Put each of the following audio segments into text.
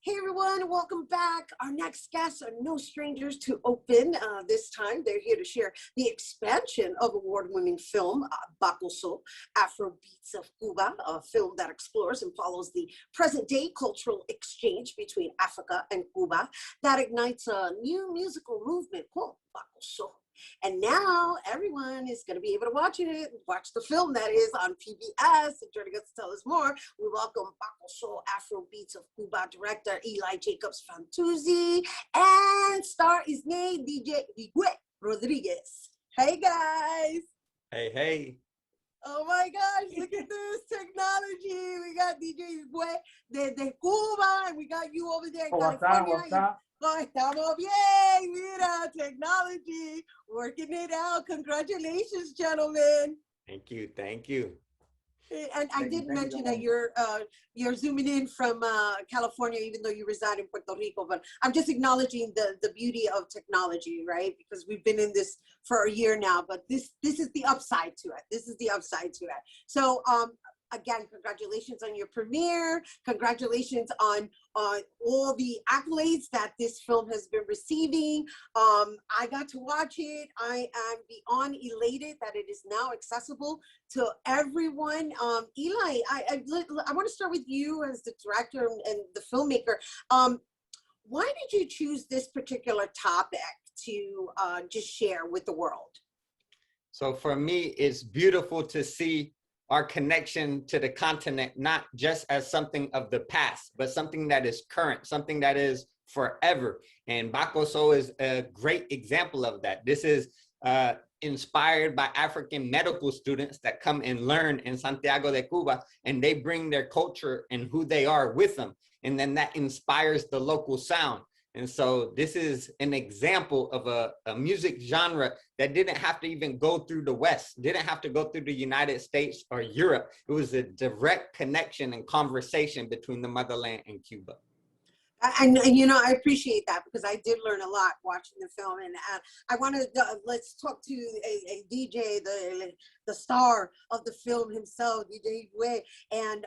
Hey everyone, welcome back. Our next guests are no strangers to Open. This time they're here to share the expansion of award-winning film, Bakosó, AfroBeats of Cuba, a film that explores and follows the present-day cultural exchange between Africa and Cuba that ignites a new musical movement called Bakosó. And now everyone is going to be able to watch the film that is on PBS. And joining us to tell us more, we welcome Bakosó AfroBeats of Cuba director Eli Jacobs-Fantauzz and star Isnay DJ Jigüe Rodriguez. Hey guys. Hey. Oh my gosh, look at this technology. We got DJ Jigüe de Cuba, and we got you over there in California. What's up? Oh, estamos bien, mira, technology, working it out. Congratulations, gentlemen. Thank you. And I did mention that you're zooming in from California, even though you reside in Puerto Rico. But I'm just acknowledging the beauty of technology, right? Because we've been in this for a year now. But this is the upside to it. So again, congratulations on your premiere. Congratulations on all the accolades that this film has been receiving. I got to watch it. I am beyond elated that it is now accessible to everyone. Eli, I want to start with you as the director and the filmmaker. Why did you choose this particular topic to just share with the world? So for me, it's beautiful to see our connection to the continent, not just as something of the past, but something that is current, something that is forever. And Bakosó is a great example of that. This is inspired by African medical students that come and learn in Santiago de Cuba, and they bring their culture and who they are with them. And then that inspires the local sound. And so this is an example of a music genre that didn't have to even go through the West, didn't have to go through the United States or Europe. It was a direct connection and conversation between the motherland and Cuba. And you know, I appreciate that because I did learn a lot watching the film. And I want to let's talk to a DJ, the star of the film himself, DJ Jigüe, and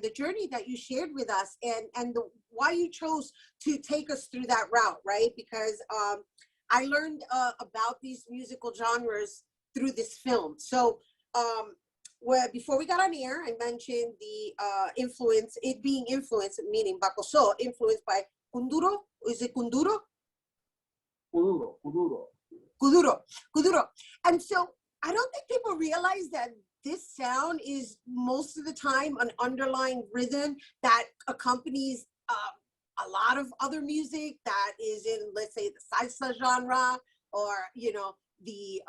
the journey that you shared with us, and why you chose to take us through that route, right? Because I learned about these musical genres through this film. So well, before we got on air, I mentioned the it being influenced, meaning Bakosó, influenced by Kunduro. Is it Kunduro? Kuduro. And so I don't think people realize that this sound is most of the time an underlying rhythm that accompanies a lot of other music that is in, let's say, the salsa genre, or, you know, the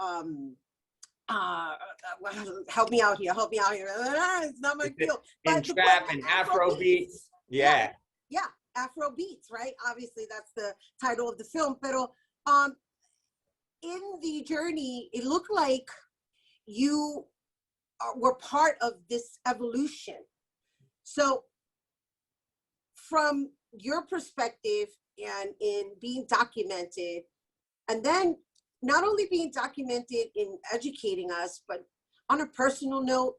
help me out here. It's not my field. And trap and Afrobeats. Yeah, Afrobeats, right? Obviously, that's the title of the film. Pero in the journey, it looked like you were part of this evolution. So from your perspective and in being documented, and then not only being documented in educating us, but on a personal note,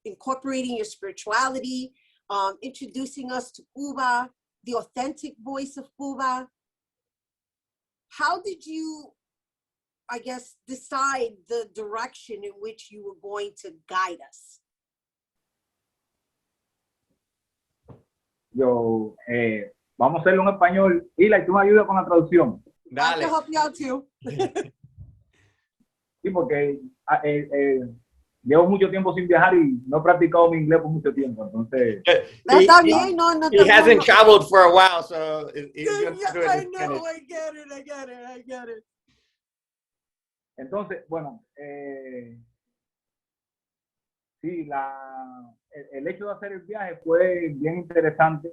incorporating your spirituality, introducing us to Cuba, the authentic voice of Cuba. How did you, I guess, decide the direction in which you were going to guide us? Vamos a hacerlo en español. Eli, tú me ayudas con la traducción. I can help you out too. Sí, porque llevo mucho tiempo sin viajar y no he practicado mi inglés por mucho tiempo, entonces. He hasn't traveled for a while, so he's going to do it. I know, I get it. Entonces, bueno, sí, el hecho de hacer el viaje fue bien interesante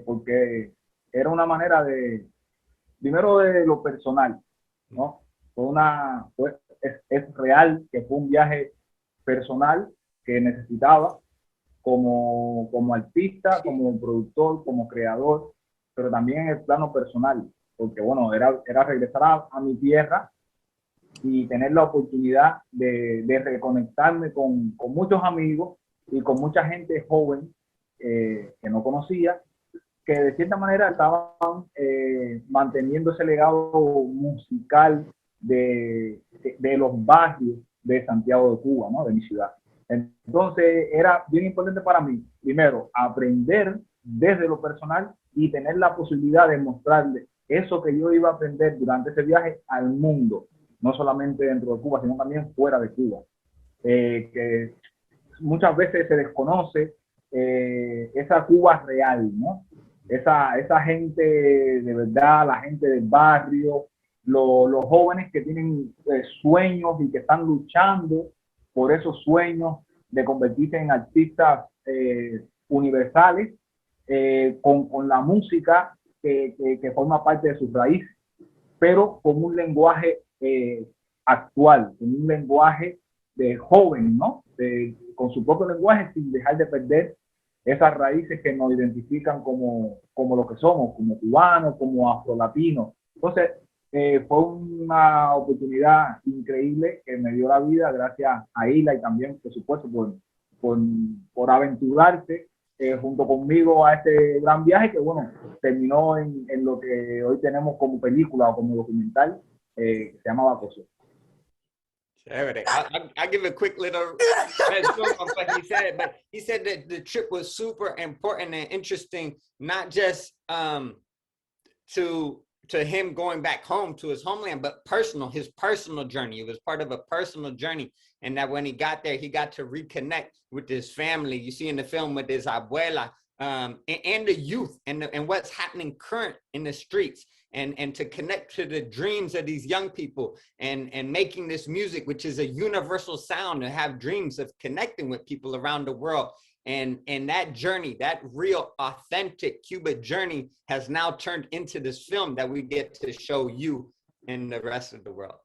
porque era una manera primero de lo personal, ¿no? Es real que fue un viaje personal que necesitaba como artista, como productor, como creador, pero también en el plano personal, porque bueno, era regresar a mi tierra y tener la oportunidad de reconectarme con muchos amigos y con mucha gente joven que no conocía, que de cierta manera estaban manteniendo ese legado musical de los barrios de Santiago de Cuba, ¿no? De mi ciudad. Entonces era bien importante para mí, primero, aprender desde lo personal y tener la posibilidad de mostrarle eso que yo iba a aprender durante ese viaje al mundo, no solamente dentro de Cuba, sino también fuera de Cuba. Que muchas veces se desconoce esa Cuba real, ¿no? Esa gente de verdad, la gente del barrio, los jóvenes que tienen sueños y que están luchando por esos sueños de convertirse en artistas universales con la música que forma parte de sus raíces, pero con un lenguaje actual, con un lenguaje de joven, ¿no? Con su propio lenguaje, sin dejar de perder esas raíces que nos identifican como lo que somos, como cubanos, como afrolatinos. Entonces, fue una oportunidad increíble que me dio la vida, gracias a Isla y también, por supuesto, por aventurarse junto conmigo a este gran viaje que, bueno, terminó en lo que hoy tenemos como película o como documental, que se llama Bakosó. I'll give a quick little resume of what he said, but he said that the trip was super important and interesting, not just to him going back home to his homeland, but his personal journey. It was part of a personal journey. And that when he got there, he got to reconnect with his family. You see in the film with his abuela, and the youth and what's happening current in the streets, and to connect to the dreams of these young people and making this music, which is a universal sound, and have dreams of connecting with people around the world. And that journey, that real authentic Cuba journey, has now turned into this film that we get to show you and the rest of the world.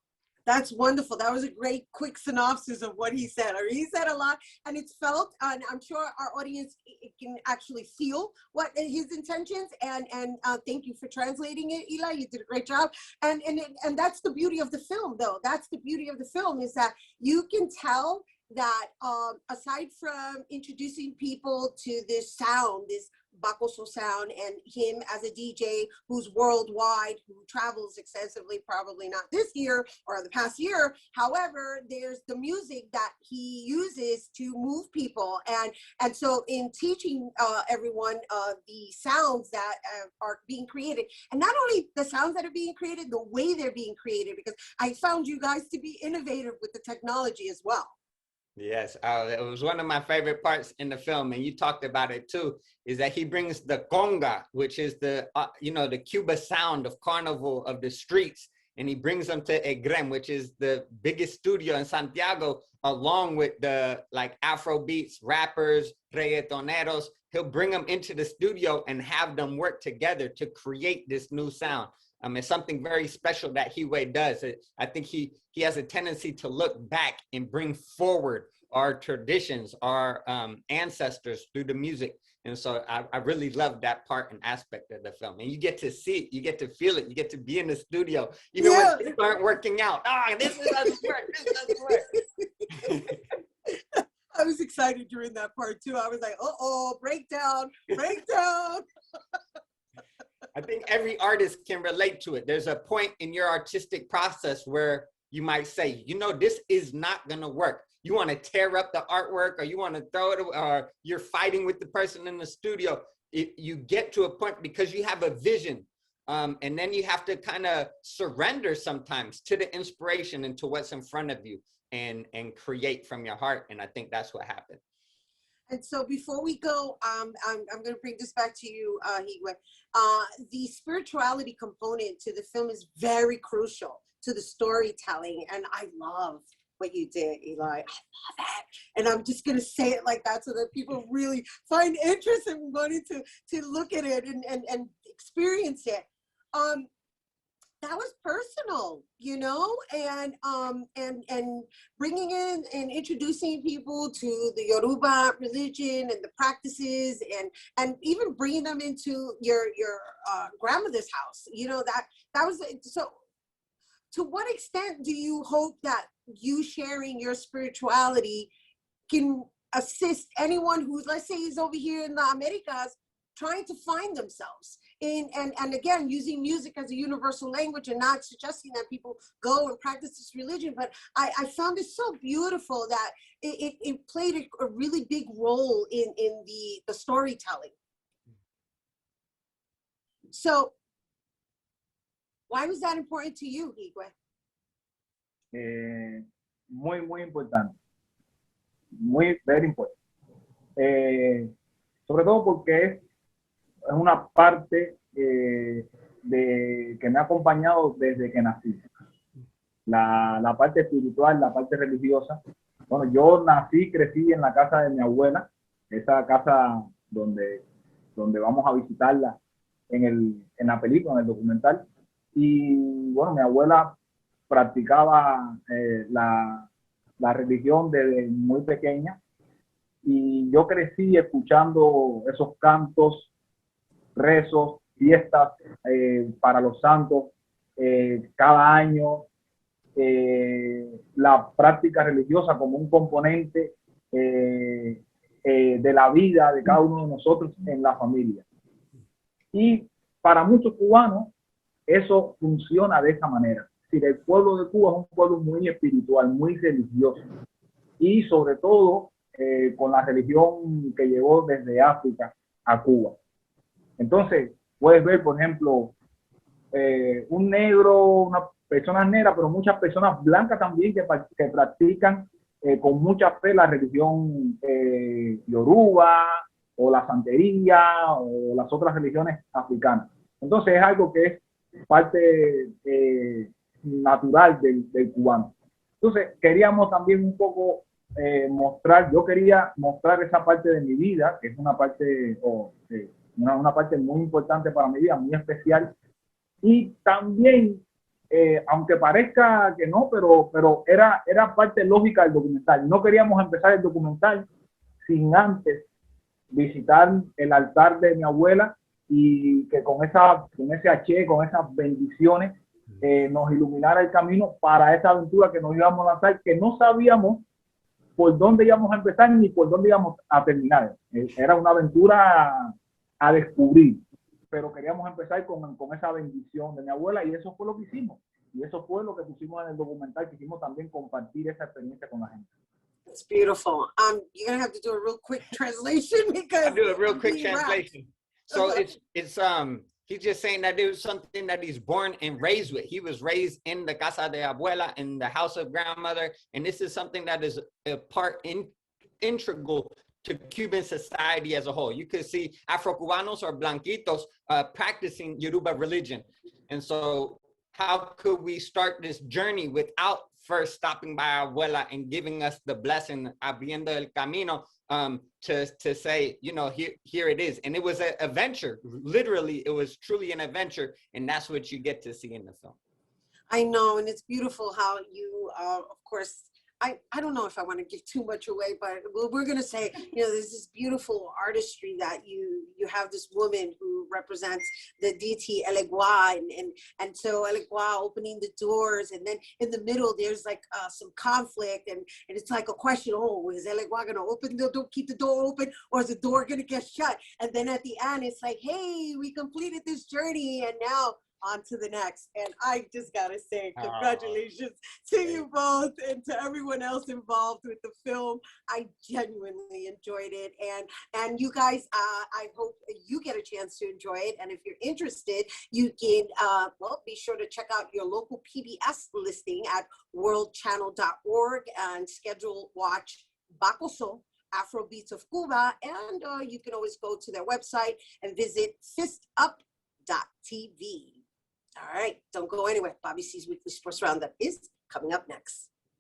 That's wonderful. That was a great quick synopsis of what he said. He said a lot, and it's felt, and I'm sure our audience can actually feel what his intentions, and thank you for translating it, Eli. You did a great job. And that's the beauty of the film, though. That's the beauty of the film, is that you can tell that aside from introducing people to this sound, this Bakosó sound, and him as a DJ who's worldwide, who travels extensively, probably not this year or the past year. However, there's the music that he uses to move people. And so in teaching everyone the sounds that are being created, and not only the sounds that are being created, the way they're being created, because I found you guys to be innovative with the technology as well. Yes, it was one of my favorite parts in the film, and you talked about it too, is that he brings the conga, which is the, the Cuba sound of carnival, of the streets, and he brings them to Egrem, which is the biggest studio in Santiago, along with the AfroBeats rappers, reggaetoneros. He'll bring them into the studio and have them work together to create this new sound. It's something very special that Jigüe does. I think he has a tendency to look back and bring forward our traditions, our ancestors through the music. And so I really love that part and aspect of the film. And you get to see it, you get to feel it, you get to be in the studio, even when things aren't working out. This doesn't work, this doesn't work. I was excited during that part too. I was like, breakdown. I think every artist can relate to it. There's a point in your artistic process where you might say, this is not going to work. You want to tear up the artwork, or you want to throw it, or you're fighting with the person in the studio. You get to a point because you have a vision. And then you have to kind of surrender sometimes to the inspiration and to what's in front of you, and create from your heart. And I think that's what happened. And so before we go, I'm going to bring this back to you, Jigüe. The spirituality component to the film is very crucial to the storytelling. And I love what you did, Eli. I love it. And I'm just going to say it like that so that people really find interest in wanting to look at it and experience it. That was personal, and bringing in and introducing people to the Yoruba religion and the practices, and even bringing them into your grandmother's house. That was so. To what extent do you hope that you sharing your spirituality can assist anyone who's, let's say, is over here in the Americas, trying to find themselves in, and again, using music as a universal language and not suggesting that people go and practice this religion. But I found it so beautiful that it played a really big role in the storytelling. So why was that important to you, Jigüe? Muy importante. Very important. Sobre todo porque es una parte que me ha acompañado desde que nací. La parte espiritual, la parte religiosa. Bueno, yo nací, crecí en la casa de mi abuela, esa casa donde vamos a visitarla en la película, en el documental. Y bueno, mi abuela practicaba la religión desde muy pequeña. Y yo crecí escuchando esos cantos, rezos, fiestas para los santos cada año, la práctica religiosa como un componente de la vida de cada uno de nosotros en la familia. Y para muchos cubanos eso funciona de esa manera. Es decir, el pueblo de Cuba es un pueblo muy espiritual, muy religioso, y sobre todo con la religión que llegó desde África a Cuba. Entonces, puedes ver, por ejemplo, un negro, una persona negra, pero muchas personas blancas también que practican con mucha fe la religión yoruba o la santería o las otras religiones africanas. Entonces, es algo que es parte natural del cubano. Entonces, queríamos también un poco yo quería mostrar esa parte de mi vida, que es una parte, una parte muy importante para mi vida, muy especial. Y también, aunque parezca que no, pero era parte lógica del documental. No queríamos empezar el documental sin antes visitar el altar de mi abuela y que con ese haché, con esas bendiciones, nos iluminara el camino para esa aventura que nos íbamos a lanzar, que no sabíamos por dónde íbamos a empezar ni por dónde íbamos a terminar. Era una aventura a descubrir, pero queríamos empezar con esa bendición de mi abuela, y eso fue lo que hicimos. Y eso fue lo que pusimos en el documental. Quisimos también compartir esa experiencia con la gente. It's beautiful. You're gonna have to do a real quick translation because I'll do a real quick translation. So it's he's just saying that it was something that he's born and raised with. He was raised in the casa de abuela, in the house of grandmother, and this is something that is a part integral to Cuban society as a whole. You could see Afro-Cubanos or Blanquitos practicing Yoruba religion. And so how could we start this journey without first stopping by our abuela and giving us the blessing, abriendo el camino, to say, you know, here it is. And it was a adventure. Literally, it was truly an adventure. And that's what you get to see in the film. I know, and it's beautiful how you, of course, I don't know if I want to give too much away, but we're going to say, you know, there's this beautiful artistry that you have this woman who represents the deity El Egua, and so El Egua opening the doors, and then in the middle there's like some conflict, and it's like a question, oh, is El Egua going to open the door, keep the door open, or is the door going to get shut? And then at the end it's like, hey, we completed this journey, and now on to the next. And I just gotta say congratulations to you both and to everyone else involved with the film. I genuinely enjoyed it, and you guys, I hope you get a chance to enjoy it. And if you're interested, you can be sure to check out your local PBS listing at worldchannel.org and schedule watch Bakosó, AfroBeats of Cuba, and you can always go to their website and visit fistup.tv. All right, don't go anywhere. Bobby C's Weekly Sports Roundup is coming up next.